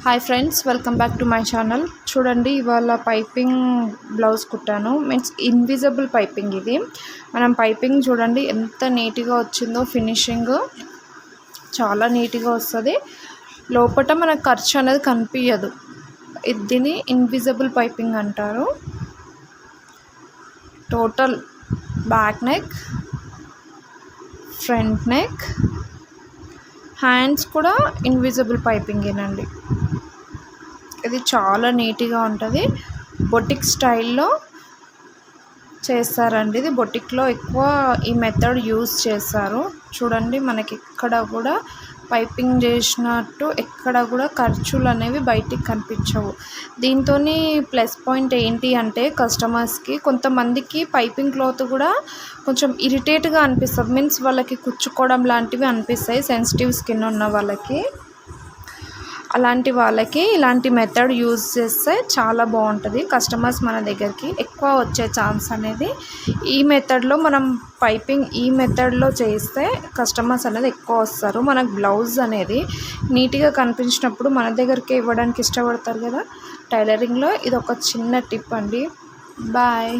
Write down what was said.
Hi friends, welcome back to my channel. చూడండి, ఇవాళ piping blouse కుట్టాను. Means invisible piping. ఇది మనం పైపింగ్ చూడండి ఎంత నీట్గా వచ్చిందో. ఫినిషింగ్ చాలా నీట్గా వస్తుంది. లోపల మనకు ఖర్చు అనేది కనిపించదు. దీన్ని ఇన్విజిబుల్ పైపింగ్ అంటారు. Total back neck, front neck, hands కూడా ఇన్విజిబుల్ పైపింగేనండి. ఇది చాలా నీట్గా ఉంటుంది. బొటిక్ స్టైల్లో చేస్తారండి. ఇది బొటిక్లో ఎక్కువ ఈ మెథడ్ యూజ్ చేస్తారు. చూడండి, మనకి ఎక్కడ కూడా పైపింగ్ చేసినట్టు ఎక్కడ కూడా ఖర్చులు అనేవి బయటికి కనిపించవు. దీంతో ప్లస్ పాయింట్ ఏంటి అంటే, కస్టమర్స్కి కొంతమందికి పైపింగ్ క్లాత్ కూడా కొంచెం ఇరిటేట్గా అనిపిస్తుంది. మీన్స్ వాళ్ళకి కుచ్చుకోవడం లాంటివి అనిపిస్తాయి, సెన్సిటివ్ స్కిన్ ఉన్న వాళ్ళకి. అలాంటి వాళ్ళకి ఇలాంటి మెథడ్ యూజ్ చేస్తే చాలా బాగుంటుంది. కస్టమర్స్ మన దగ్గరికి ఎక్కువ వచ్చే ఛాన్స్ అనేది ఈ మెథడ్లో, మనం పైపింగ్ ఈ మెథడ్లో చేస్తే కస్టమర్స్ అనేది ఎక్కువ వస్తారు. మనకు బ్లౌజ్ అనేది నీట్గా కనిపించినప్పుడు మన దగ్గరికి ఇవ్వడానికి ఇష్టపడతారు కదా. టైలరింగ్లో ఇది ఒక చిన్న టిప్ అండి. బాయ్.